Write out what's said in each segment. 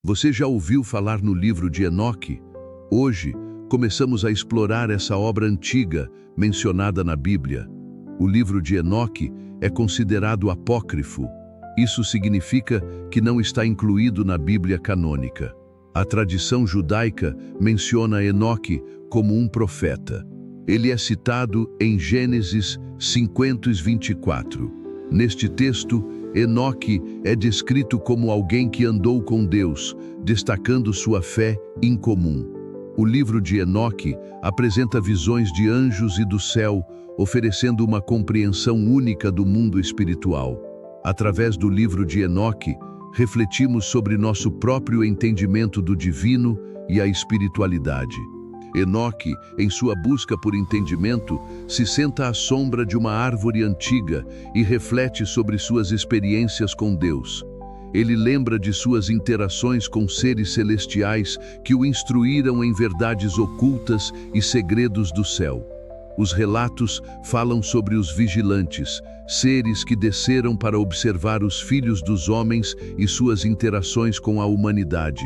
Você já ouviu falar no livro de Enoque? Hoje, começamos a explorar essa obra antiga mencionada na Bíblia. O livro de Enoque é considerado apócrifo. Isso significa que não está incluído na Bíblia canônica. A tradição judaica menciona Enoque como um profeta. Ele é citado em Gênesis 50:24. Neste texto, Enoque é descrito como alguém que andou com Deus, destacando sua fé incomum. O livro de Enoque apresenta visões de anjos e do céu, oferecendo uma compreensão única do mundo espiritual. Através do livro de Enoque, refletimos sobre nosso próprio entendimento do divino e a espiritualidade. Enoque, em sua busca por entendimento, se senta à sombra de uma árvore antiga e reflete sobre suas experiências com Deus. Ele lembra de suas interações com seres celestiais que o instruíram em verdades ocultas e segredos do céu. Os relatos falam sobre os vigilantes, seres que desceram para observar os filhos dos homens e suas interações com a humanidade.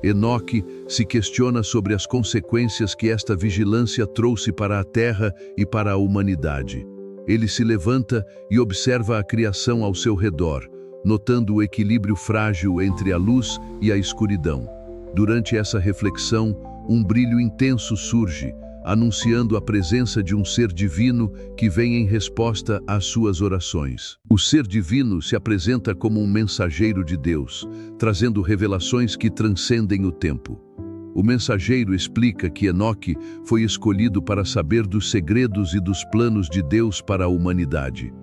Enoque se questiona sobre as consequências que esta vigilância trouxe para a terra e para a humanidade. Ele se levanta e observa a criação ao seu redor, notando o equilíbrio frágil entre a luz e a escuridão. Durante essa reflexão, um brilho intenso surge, anunciando a presença de um ser divino que vem em resposta às suas orações. O ser divino se apresenta como um mensageiro de Deus, trazendo revelações que transcendem o tempo. O mensageiro explica que Enoque foi escolhido para saber dos segredos e dos planos de Deus para a humanidade.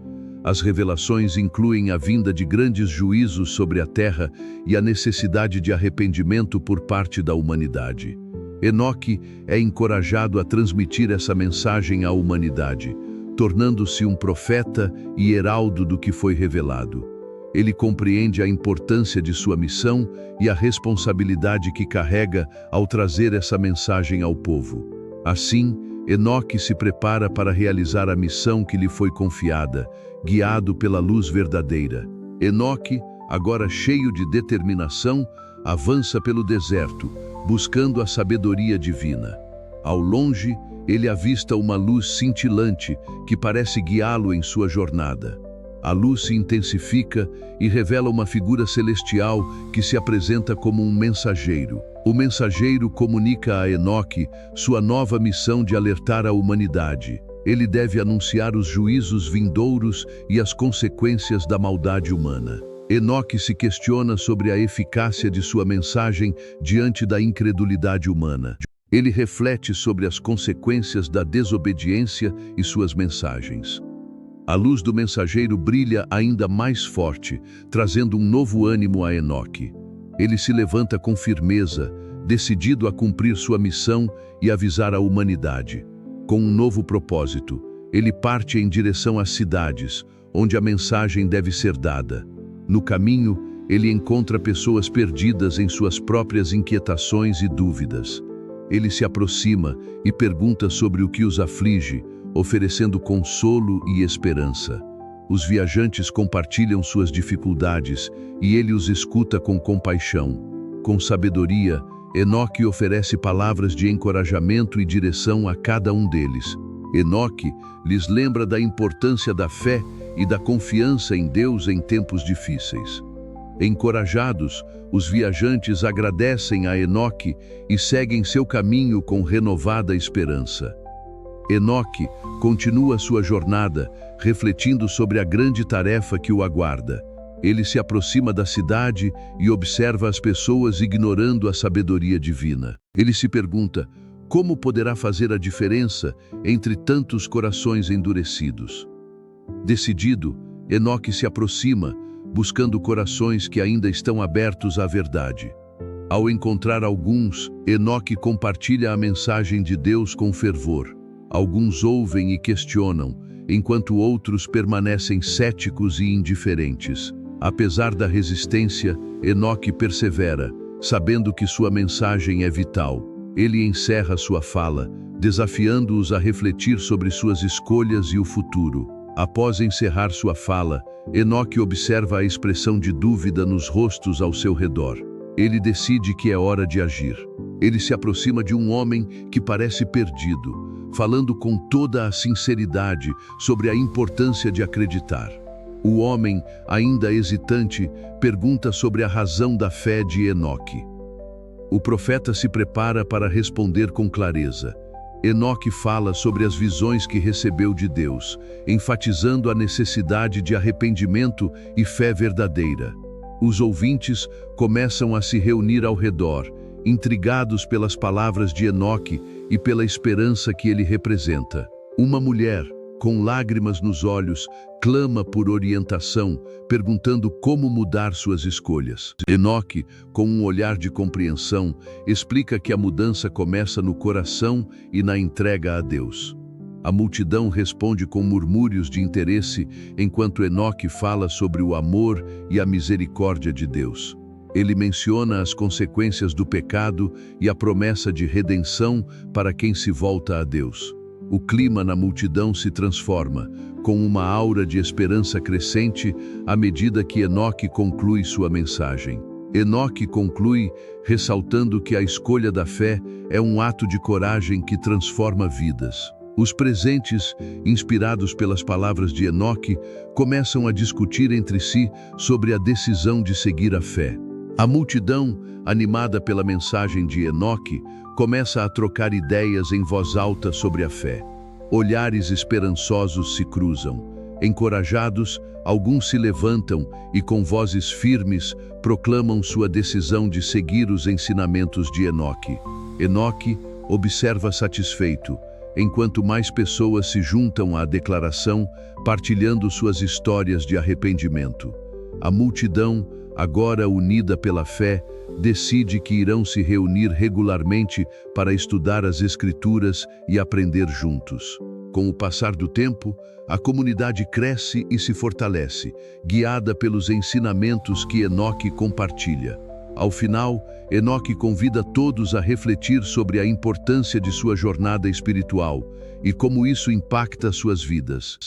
As revelações incluem a vinda de grandes juízos sobre a terra e a necessidade de arrependimento por parte da humanidade. Enoque é encorajado a transmitir essa mensagem à humanidade, tornando-se um profeta e heraldo do que foi revelado. Ele compreende a importância de sua missão e a responsabilidade que carrega ao trazer essa mensagem ao povo. Assim, Enoque se prepara para realizar a missão que lhe foi confiada, guiado pela luz verdadeira. Enoque, agora cheio de determinação, avança pelo deserto, buscando a sabedoria divina. Ao longe, ele avista uma luz cintilante que parece guiá-lo em sua jornada. A luz se intensifica e revela uma figura celestial que se apresenta como um mensageiro. O mensageiro comunica a Enoque sua nova missão de alertar a humanidade. Ele deve anunciar os juízos vindouros e as consequências da maldade humana. Enoque se questiona sobre a eficácia de sua mensagem diante da incredulidade humana. Ele reflete sobre as consequências da desobediência e suas mensagens. A luz do mensageiro brilha ainda mais forte, trazendo um novo ânimo a Enoque. Ele se levanta com firmeza, decidido a cumprir sua missão e avisar a humanidade. Com um novo propósito, ele parte em direção às cidades, onde a mensagem deve ser dada. No caminho, ele encontra pessoas perdidas em suas próprias inquietações e dúvidas. Ele se aproxima e pergunta sobre o que os aflige, oferecendo consolo e esperança. Os viajantes compartilham suas dificuldades e ele os escuta com compaixão. Com sabedoria, Enoque oferece palavras de encorajamento e direção a cada um deles. Enoque lhes lembra da importância da fé e da confiança em Deus em tempos difíceis. Encorajados, os viajantes agradecem a Enoque e seguem seu caminho com renovada esperança. Enoque continua sua jornada, refletindo sobre a grande tarefa que o aguarda. Ele se aproxima da cidade e observa as pessoas ignorando a sabedoria divina. Ele se pergunta: como poderá fazer a diferença entre tantos corações endurecidos? Decidido, Enoque se aproxima, buscando corações que ainda estão abertos à verdade. Ao encontrar alguns, Enoque compartilha a mensagem de Deus com fervor. Alguns ouvem e questionam, enquanto outros permanecem céticos e indiferentes. Apesar da resistência, Enoque persevera, sabendo que sua mensagem é vital. Ele encerra sua fala, desafiando-os a refletir sobre suas escolhas e o futuro. Após encerrar sua fala, Enoque observa a expressão de dúvida nos rostos ao seu redor. Ele decide que é hora de agir. Ele se aproxima de um homem que parece perdido, falando com toda a sinceridade sobre a importância de acreditar. O homem, ainda hesitante, pergunta sobre a razão da fé de Enoque. O profeta se prepara para responder com clareza. Enoque fala sobre as visões que recebeu de Deus, enfatizando a necessidade de arrependimento e fé verdadeira. Os ouvintes começam a se reunir ao redor, intrigados pelas palavras de Enoque e pela esperança que ele representa. Uma mulher, com lágrimas nos olhos, clama por orientação, perguntando como mudar suas escolhas. Enoque, com um olhar de compreensão, explica que a mudança começa no coração e na entrega a Deus. A multidão responde com murmúrios de interesse, enquanto Enoque fala sobre o amor e a misericórdia de Deus. Ele menciona as consequências do pecado e a promessa de redenção para quem se volta a Deus. O clima na multidão se transforma, com uma aura de esperança crescente à medida que Enoque conclui sua mensagem. Enoque conclui, ressaltando que a escolha da fé é um ato de coragem que transforma vidas. Os presentes, inspirados pelas palavras de Enoque, começam a discutir entre si sobre a decisão de seguir a fé. A multidão, animada pela mensagem de Enoque, começa a trocar ideias em voz alta sobre a fé. Olhares esperançosos se cruzam. Encorajados, alguns se levantam e, com vozes firmes, proclamam sua decisão de seguir os ensinamentos de Enoque. Enoque observa satisfeito, enquanto mais pessoas se juntam à declaração, partilhando suas histórias de arrependimento. A multidão, agora unida pela fé, decide que irão se reunir regularmente para estudar as Escrituras e aprender juntos. Com o passar do tempo, a comunidade cresce e se fortalece, guiada pelos ensinamentos que Enoque compartilha. Ao final, Enoque convida todos a refletir sobre a importância de sua jornada espiritual e como isso impacta suas vidas.